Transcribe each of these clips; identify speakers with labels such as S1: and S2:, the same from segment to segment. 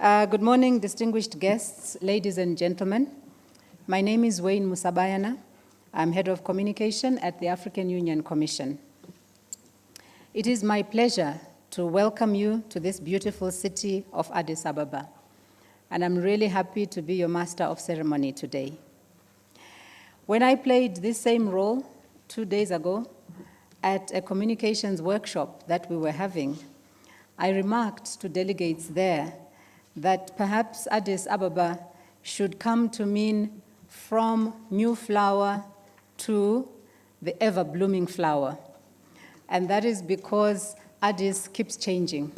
S1: Good morning, distinguished guests, ladies and gentlemen. My name is Wayne Musabayana. I'm Head of Communication at the African Union Commission. It is my pleasure to welcome you to this beautiful city of Addis Ababa, and I'm really happy to be your master of ceremony today. When I played this same role 2 days ago at a communications workshop that we were having, I remarked to delegates there that perhaps Addis Ababa should come to mean from new flower to the ever-blooming flower. And that is because Addis keeps changing,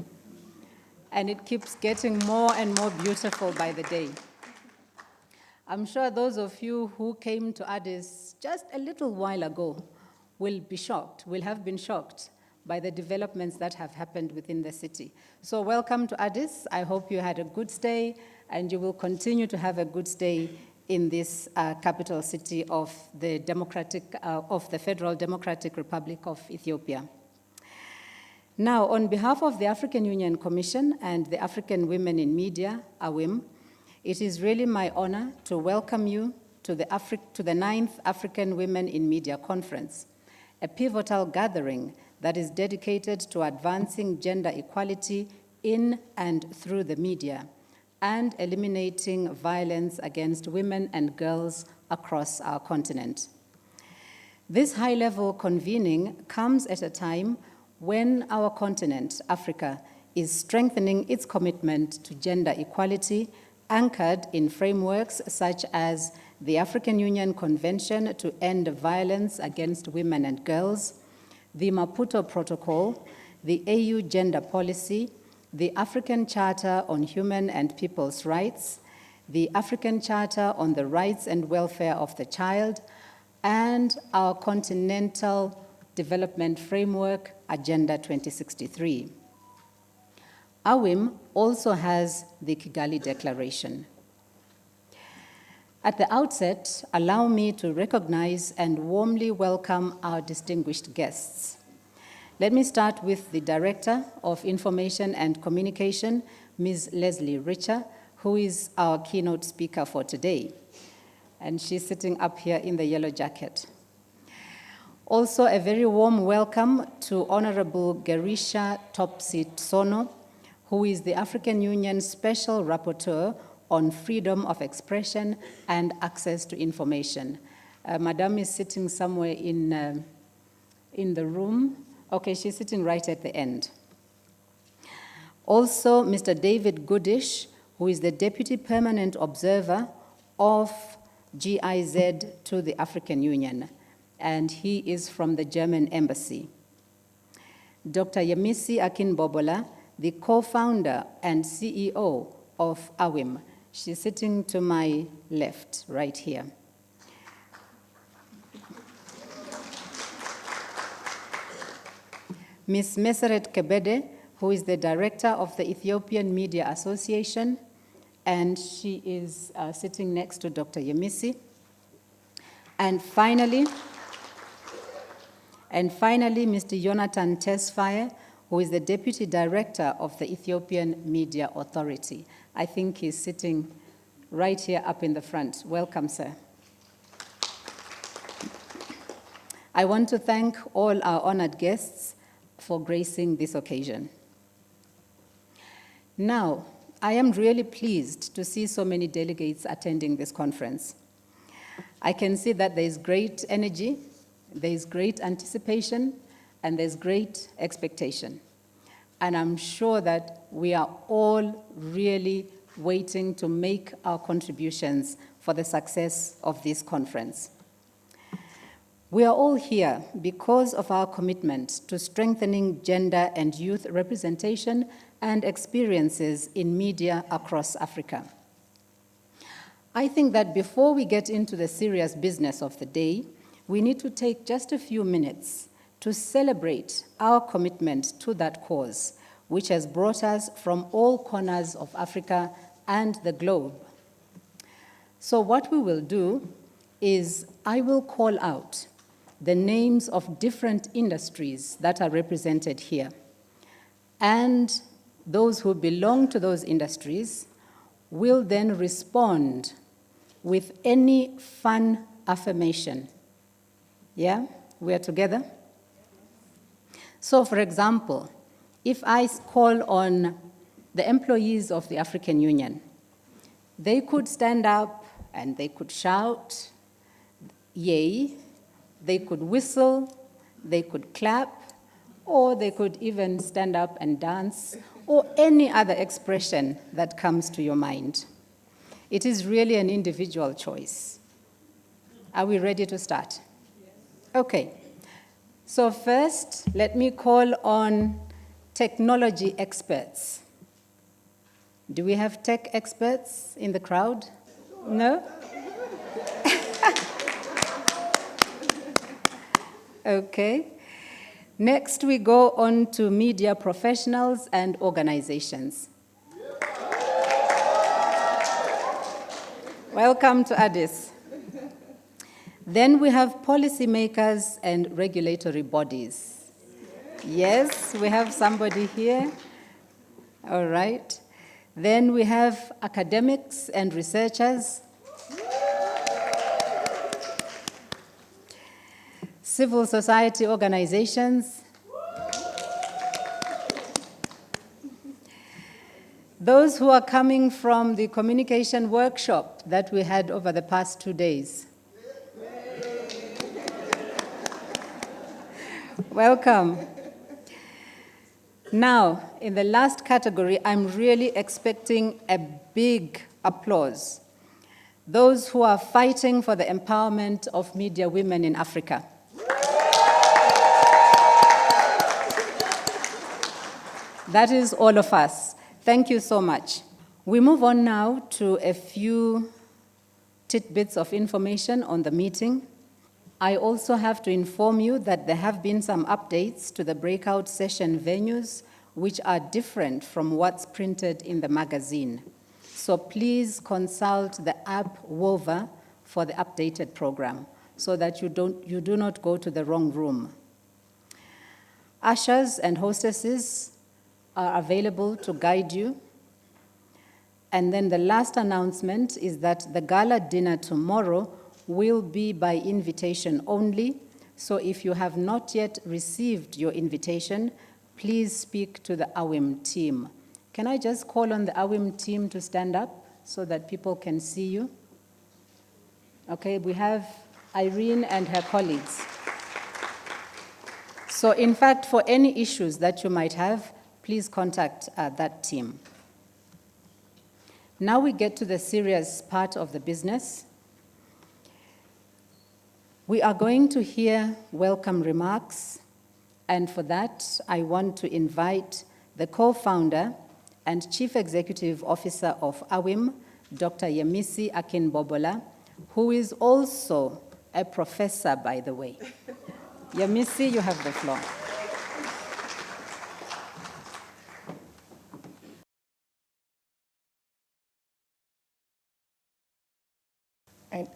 S1: and it keeps getting more and more beautiful by the day. I'm sure those of you who came to Addis just a little while ago will have been shocked by the developments that have happened within the city. So welcome to Addis. I hope you had a good stay, and you will continue to have a good stay in this capital city of the Federal Democratic Republic of Ethiopia. Now, on behalf of the African Union Commission and the African Women in Media, AWiM, it is really my honor to welcome you to the 9th African Women in Media Conference, a pivotal gathering that is dedicated to advancing gender equality in and through the media and eliminating violence against women and girls across our continent. This high-level convening comes at a time when our continent, Africa, is strengthening its commitment to gender equality, anchored in frameworks such as the African Union Convention to End Violence Against Women and Girls, the Maputo Protocol, the AU Gender Policy, the African Charter on Human and People's Rights, the African Charter on the Rights and Welfare of the Child, and our Continental Development Framework, Agenda 2063. AWiM also has the Kigali Declaration. At the outset, allow me to recognize and warmly welcome our distinguished guests. Let me start with the Director of Information and Communication, Ms. Leslie Richer, who is our keynote speaker for today. And she's sitting up here in the yellow jacket. Also, a very warm welcome to Honorable Gerisha Topsit-Sono, who is the African Union Special Rapporteur on freedom of expression and access to information. Madame is sitting somewhere in the room. Okay, she's sitting right at the end. Also, Mr. David Goodish, who is the Deputy Permanent Observer of GIZ to the African Union, and he is from the German Embassy. Dr. Yemisi Akinbobola, the co-founder and CEO of AWiM. She's sitting to my left, right here. Ms. Meseret Kebede, who is the director of the Ethiopian Media Association, and she is sitting next to Dr. Yemisi. And finally, Mr. Jonathan Tesfaye, who is the Deputy Director of the Ethiopian Media Authority. I think he's sitting right here up in the front. Welcome, sir. I want to thank all our honored guests for gracing this occasion. Now, I am really pleased to see so many delegates attending this conference. I can see that there is great energy, there is great anticipation, and there's great expectation. And I'm sure that we are all really waiting to make our contributions for the success of this conference. We are all here because of our commitment to strengthening gender and youth representation and experiences in media across Africa. I think that before we get into the serious business of the day, we need to take just a few minutes to celebrate our commitment to that cause, which has brought us from all corners of Africa and the globe. So what we will do is I will call out the names of different industries that are represented here, and those who belong to those industries will then respond with any fun affirmation. Yeah? We are together? So, for example, if I call on the employees of the African Union, they could stand up and they could shout, yay, they could whistle, they could clap, or they could even stand up and dance, or any other expression that comes to your mind. It is really an individual choice. Are we ready to start? Yes. Okay. So first, let me call on technology experts. Do we have tech experts in the crowd? No? Okay. Next, we go on to media professionals and organizations. Welcome to Addis. Then we have policymakers and regulatory bodies. Yes, we have somebody here. All right. Then we have academics and researchers. Civil society organizations. Those who are coming from the communication workshop that we had over the past 2 days. Welcome. Now, in the last category, I'm really expecting a big applause. Those who are fighting for the empowerment of media women in Africa. That is all of us. Thank you so much. We move on now to a few tidbits of information on the meeting. I also have to inform you that there have been some updates to the breakout session venues, which are different from what's printed in the magazine. So please consult the app WOVA for the updated program so that you do not go to the wrong room. Ushers and hostesses are available to guide you. And then the last announcement is that the gala dinner tomorrow will be by invitation only. So if you have not yet received your invitation, please speak to the AWiM team. Can I just call on the AWiM team to stand up so that people can see you? Okay, we have Irene and her colleagues. So in fact, for any issues that you might have, please contact that team. Now we get to the serious part of the business. We are going to hear welcome remarks, and for that, I want to invite the co-founder and Chief Executive Officer of AWiM, Dr. Yemisi Akinbobola, who is also a professor, by the way. Yemisi, you have the floor.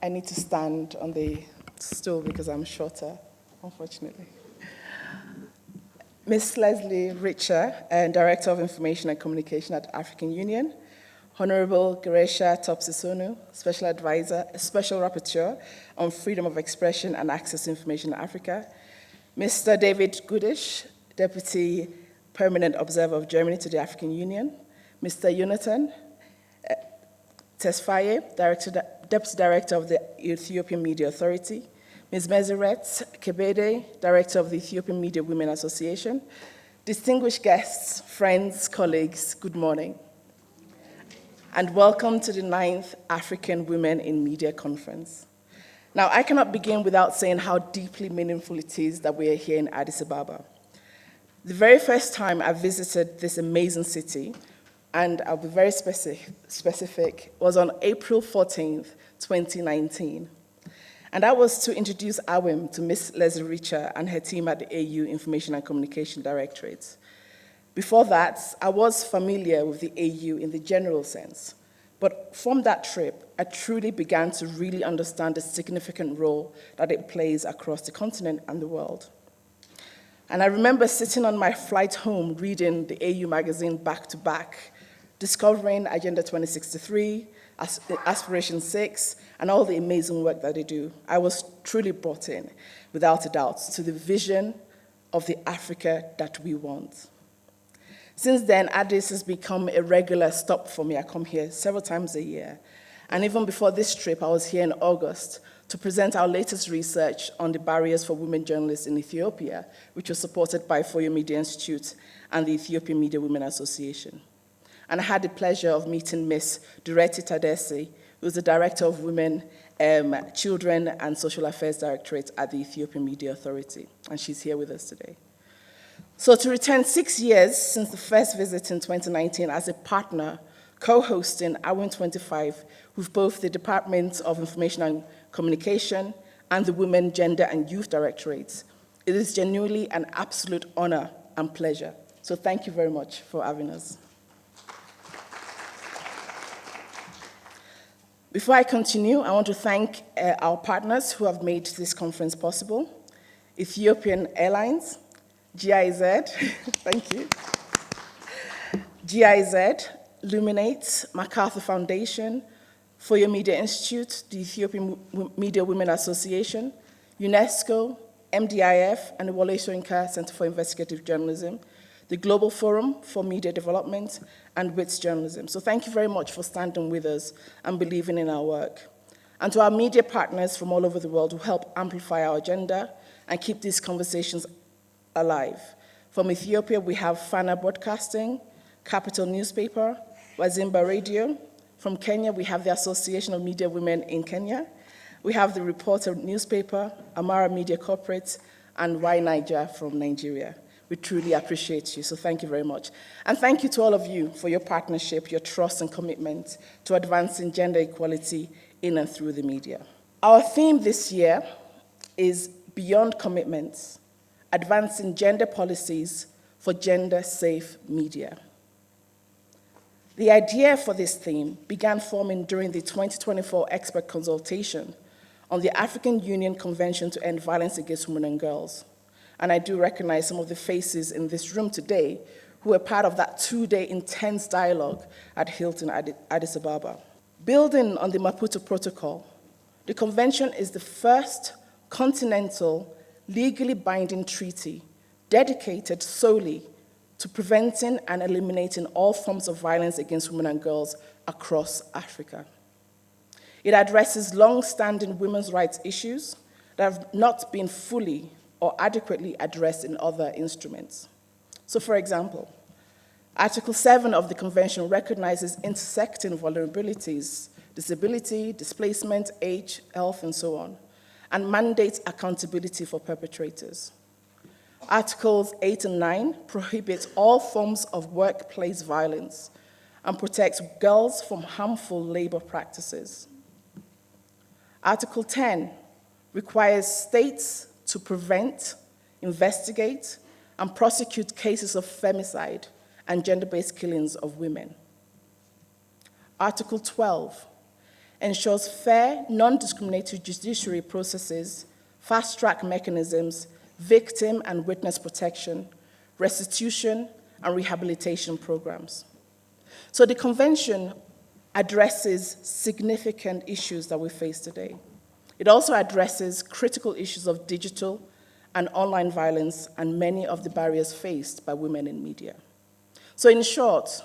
S2: I need to stand on the stool because I'm shorter, unfortunately. Ms. Leslie Richer, Director of Information and Communication at African Union, Honorable Geresha Topsisonu, Special Advisor, Special Rapporteur on Freedom of Expression and Access to Information in Africa, Mr. David Gudish, Deputy Permanent Observer of Germany to the African Union, Mr. Jonathan Tesfaye, Deputy Director of the Ethiopian Media Authority, Ms. Meseret Kebede, Director of the Ethiopian Media Women Association, distinguished guests, friends, colleagues, good morning, and welcome to the 9th African Women in Media Conference. Now, I cannot begin without saying how deeply meaningful it is that we are here in Addis Ababa. The very first time I visited this amazing city, and I'll be very specific, was on April 14th, 2019. And that was to introduce AWiM to Ms. Leslie Richer and her team at the AU Information and Communication Directorate. Before that, I was familiar with the AU in the general sense. But from that trip, I truly began to really understand the significant role that it plays across the continent and the world. And I remember sitting on my flight home reading the AU magazine back to back, discovering Agenda 2063, Aspiration 6, and all the amazing work that they do. I was truly brought in, without a doubt, to the vision of the Africa that we want. Since then, Addis has become a regular stop for me. I come here several times a year. And even before this trip, I was here in August to present our latest research on the barriers for women journalists in Ethiopia, which was supported by Foyo Media Institute and the Ethiopian Media Women Association. And I had the pleasure of meeting Ms. Dureti Tadesi, who's the Director of Women, Children and Social Affairs Directorate at the Ethiopian Media Authority, and she's here with us today. So to return 6 years since the first visit in 2019 as a partner, co-hosting AWiM25 with both the Department of Information and Communication and the Women, Gender and Youth Directorates, it is genuinely an absolute honor and pleasure. So thank you very much for having us. Before I continue, I want to thank our partners who have made this conference possible: Ethiopian Airlines, GIZ, thank you, GIZ, Luminate, MacArthur Foundation, Foyo Media Institute, the Ethiopian Media Women Association, UNESCO, MDIF, and the Wole Soyinka Center for Investigative Journalism, the Global Forum for Media Development, and WITS Journalism. So thank you very much for standing with us and believing in our work. And to our media partners from all over the world who help amplify our agenda and keep these conversations alive. From Ethiopia, we have Fana Broadcasting, Capital Newspaper, Wazimba Radio. From Kenya, we have the Association of Media Women in Kenya. We have the Reporter newspaper, Amara Media Corporate, and Y Niger from Nigeria. We truly appreciate you, so thank you very much. And thank you to all of you for your partnership, your trust and commitment to advancing gender equality in and through the media. Our theme this year is Beyond Commitments, Advancing Gender Policies for Gender-Safe Media. The idea for this theme began forming during the 2024 expert consultation on the African Union Convention to End Violence Against Women and Girls. And I do recognize some of the faces in this room today who were part of that 2-day intense dialogue at Hilton, Addis Ababa. Building on the Maputo Protocol, the convention is the first continental, legally binding treaty dedicated solely to preventing and eliminating all forms of violence against women and girls across Africa. It addresses long-standing women's rights issues that have not been fully or adequately addressed in other instruments. So, for example, Article 7 of the Convention recognizes intersecting vulnerabilities, disability, displacement, age, health, and so on, and mandates accountability for perpetrators. Articles 8 and 9 prohibit all forms of workplace violence and protects girls from harmful labor practices. Article 10 requires states to prevent, investigate, and prosecute cases of femicide and gender-based killings of women. Article 12 ensures fair, non-discriminatory judiciary processes, fast-track mechanisms, victim and witness protection, restitution, and rehabilitation programs. So the convention addresses significant issues that we face today. It also addresses critical issues of digital and online violence and many of the barriers faced by women in media. So in short,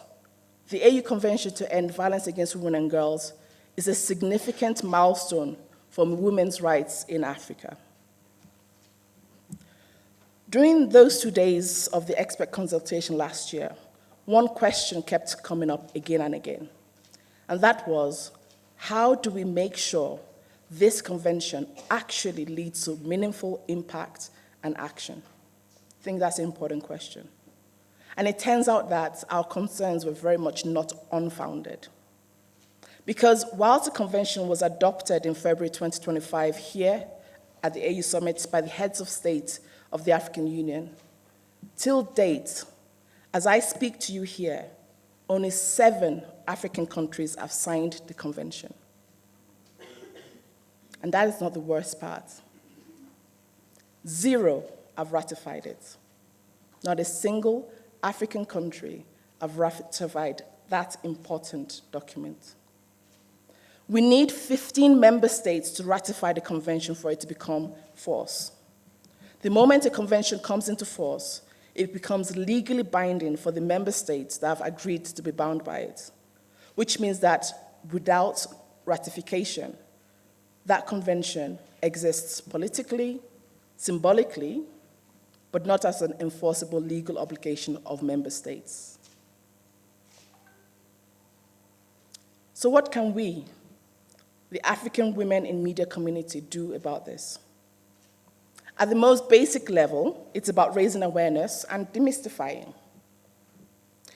S2: the AU Convention to End Violence Against Women and Girls is a significant milestone for women's rights in Africa. During those 2 days of the expert consultation last year, one question kept coming up again and again, and that was, how do we make sure this convention actually leads to meaningful impact and action? I think that's an important question. And it turns out that our concerns were very much not unfounded. Because whilst the convention was adopted in February 2025 here at the AU Summit by the heads of state of the African Union, till date, as I speak to you here, only 7 African countries have signed the convention. And that is not the worst part. 0 have ratified it. Not a single African country have ratified that important document. We need 15 member states to ratify the convention for it to become force. The moment a convention comes into force, it becomes legally binding for the member states that have agreed to be bound by it, which means that without ratification, that convention exists politically, symbolically, but not as an enforceable legal obligation of member states. So what can we, the African women in media community, do about this? At the most basic level, it's about raising awareness and demystifying.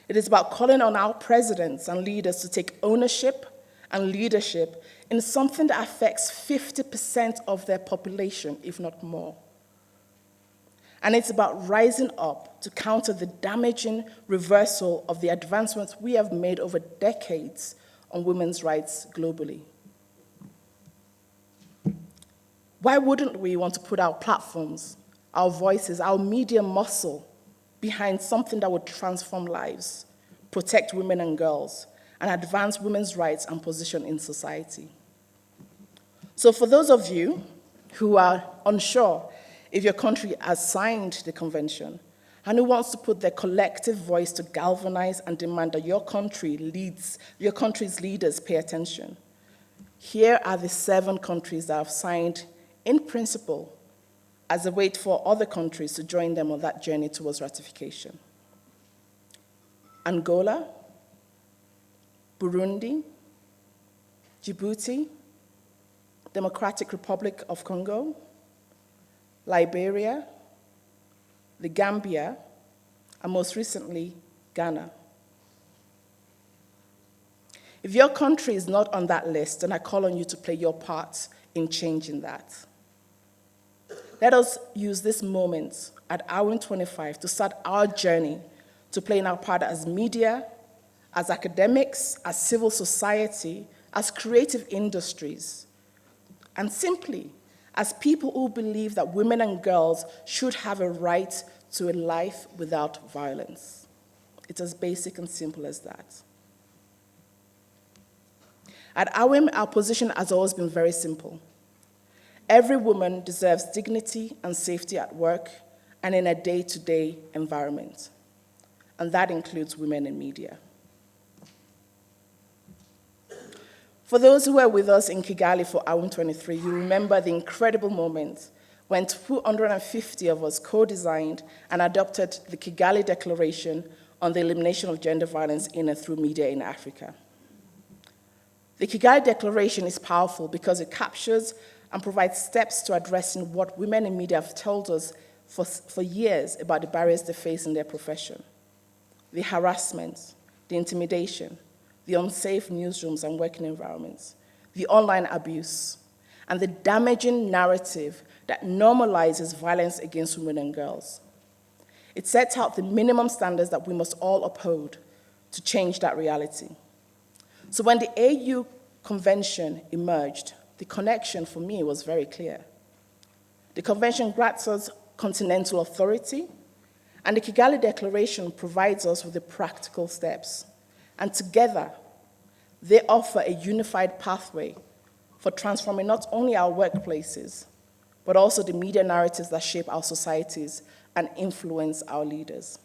S2: It is about calling on our presidents and leaders to take ownership and leadership in something that affects 50% of their population, if not more. And it's about rising up to counter the damaging reversal of the advancements we have made over decades on women's rights globally. Why wouldn't we want to put our platforms, our voices, our media muscle behind something that would transform lives, protect women and girls, and advance women's rights and position in society? So for those of you who are unsure if your country has signed the convention and who wants to put their collective voice to galvanize and demand that your country's leaders pay attention, here are the 7 countries that have signed in principle as a way for other countries to join them on that journey towards ratification: Angola, Burundi, Djibouti, Democratic Republic of Congo, Liberia, the Gambia, and most recently, Ghana. If your country is not on that list, then I call on you to play your part in changing that. Let us use this moment at AWiM25 to start our journey to playing our part as media, as academics, as civil society, as creative industries, and simply as people who believe that women and girls should have a right to a life without violence. It's as basic and simple as that. At AWiM, our position has always been very simple. Every woman deserves dignity and safety at work and in a day-to-day environment, and that includes women in media. For those who were with us in Kigali for AWiM23, you remember the incredible moment when 250 of us co-designed and adopted the Kigali Declaration on the elimination of gender violence in and through media in Africa. The Kigali Declaration is powerful because it captures and provides steps to addressing what women in media have told us for years about the barriers they face in their profession: the harassment, the intimidation, the unsafe newsrooms and working environments, the online abuse, and the damaging narrative that normalizes violence against women and girls. It sets out the minimum standards that we must all uphold to change that reality. So when the AU Convention emerged, the connection for me was very clear. The convention grants us continental authority, and the Kigali Declaration provides us with the practical steps. And together, they offer a unified pathway for transforming not only our workplaces, but also the media narratives that shape our societies and influence our leaders.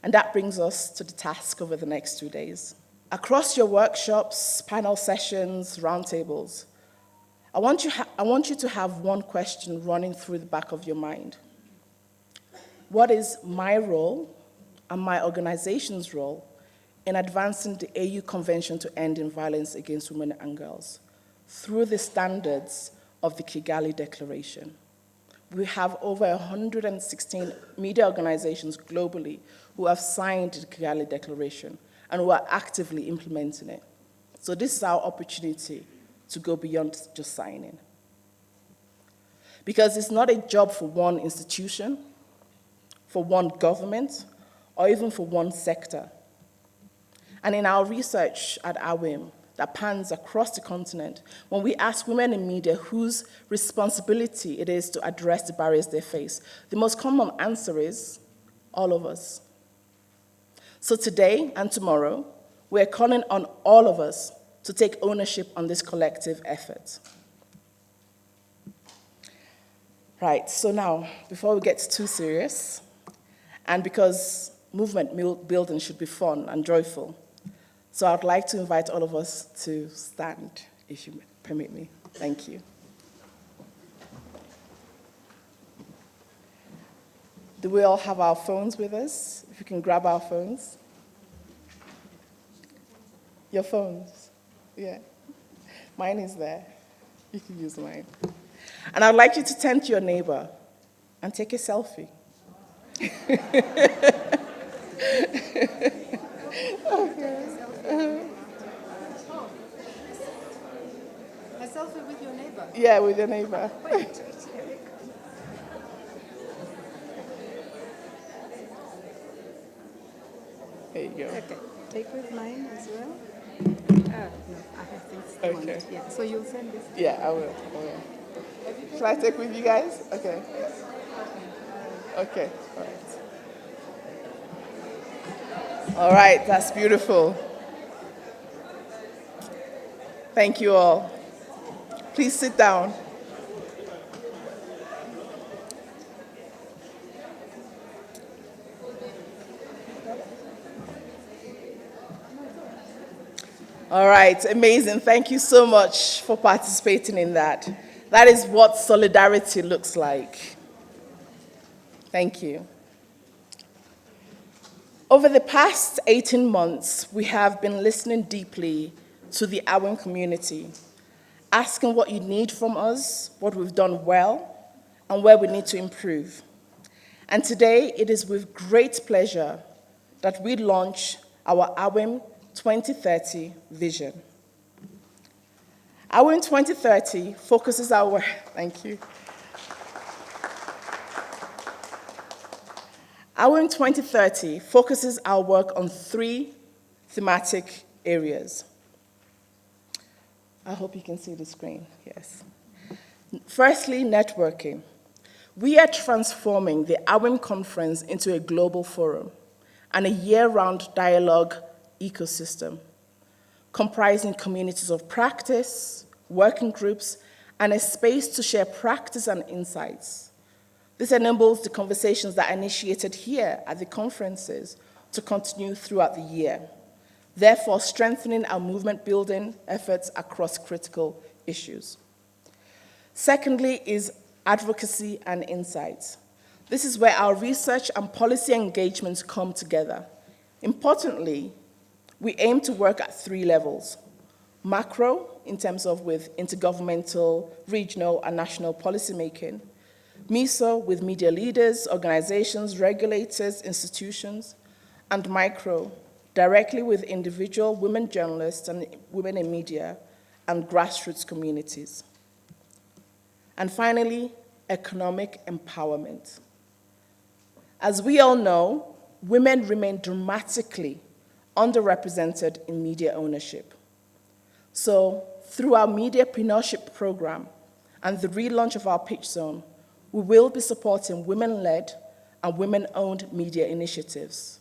S2: And that brings us to the task over the next 2 days. Across your workshops, panel sessions, roundtables, I want you to have one question running through the back of your mind. What is my role and my organization's role in advancing the AU Convention to Ending Violence Against Women and Girls through the standards of the Kigali Declaration? We have over 116 media organizations globally who have signed the Kigali Declaration and who are actively implementing it. So this is our opportunity to go beyond just signing. Because it's not a job for one institution, for one government, or even for one sector. And in our research at AWiM that pans across the continent, when we ask women in media whose responsibility it is to address the barriers they face, the most common answer is all of us. So today and tomorrow, we're calling on all of us to take ownership on this collective effort. Right, so now, before we get too serious, and because movement building should be fun and joyful, so I'd like to invite all of us to stand, if you permit me. Thank you. Do we all have our phones with us? If you can grab our phones. Your phones? Yeah. Mine is there. You can use mine. And I'd like you to turn to your neighbor and take a selfie.
S1: A selfie with your neighbor?
S2: Yeah, with your neighbor.
S1: Wait.
S2: There you go.
S1: Okay, take with mine as well. No, I have things to want.
S2: Okay.
S1: Yeah, so you'll send this.
S2: Yeah, I will. Shall I take with you guys? Okay. Okay, all right. All right, that's beautiful. Thank you all. Please sit down. All right, amazing. Thank you so much for participating in that. That is what solidarity looks like. Thank you. Over the past 18 months, we have been listening deeply to the AWiM community, asking what you need from us, what we've done well, and where we need to improve. And today, it is with great pleasure that we launch our AWiM 2030 vision. AWiM 2030 focuses our, thank you. AWiM 2030 focuses our work on 3 thematic areas. I hope you can see the screen, yes. Firstly, networking. We are transforming the AWiM conference into a global forum and a year-round dialogue ecosystem, comprising communities of practice, working groups, and a space to share practice and insights. This enables the conversations that are initiated here at the conferences to continue throughout the year, therefore strengthening our movement building efforts across critical issues. Secondly is advocacy and insights. This is where our research and policy engagements come together. Importantly, we aim to work at 3 levels. Macro, in terms of with intergovernmental, regional, and national policymaking. Meso, with media leaders, organizations, regulators, institutions. And micro, directly with individual women journalists and women in media and grassroots communities. And finally, economic empowerment. As we all know, women remain dramatically underrepresented in media ownership. So, through our mediapreneurship program and the relaunch of our pitch zone, we will be supporting women-led and women-owned media initiatives,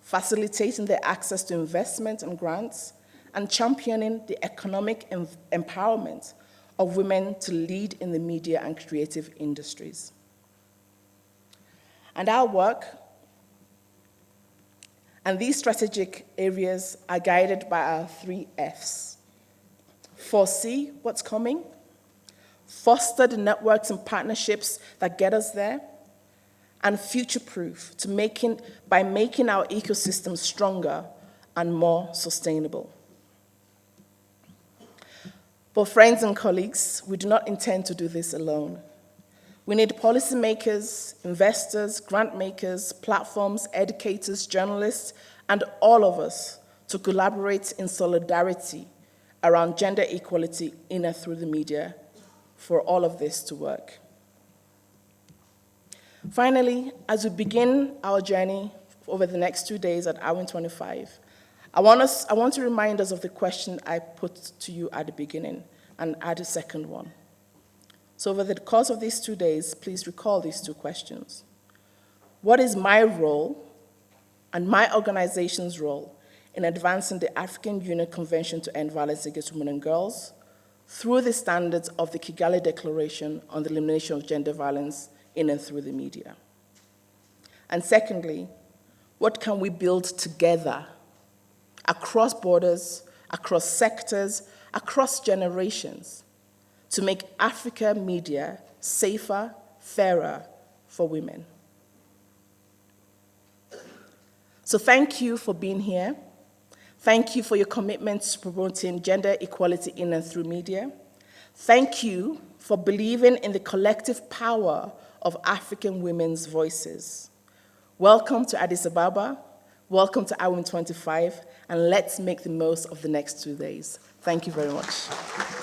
S2: facilitating their access to investment and grants, and championing the economic empowerment of women to lead in the media and creative industries. And our work and these strategic areas are guided by our 3 Fs. Foresee what's coming, foster the networks and partnerships that get us there, and future-proof by making our ecosystem stronger and more sustainable. But friends and colleagues, we do not intend to do this alone. We need policymakers, investors, grant makers, platforms, educators, journalists, and all of us to collaborate in solidarity around gender equality in and through the media for all of this to work. Finally, as we begin our journey over the next 2 days at AWiM25, I want to remind us of the question I put to you at the beginning and add a second one. So over the course of these 2 days, please recall these 2 questions. What is my role and my organization's role in advancing the African Union Convention to End Violence Against Women and Girls through the standards of the Kigali Declaration on the Elimination of Gender Violence in and through the media. And secondly, what can we build together across borders, across sectors, across generations to make Africa media safer, fairer for women? So thank you for being here. Thank you for your commitment to promoting gender equality in and through media. Thank you for believing in the collective power of African women's voices. Welcome to Addis Ababa. Welcome to AWiM25, and let's make the most of the next 2 days. Thank you very much.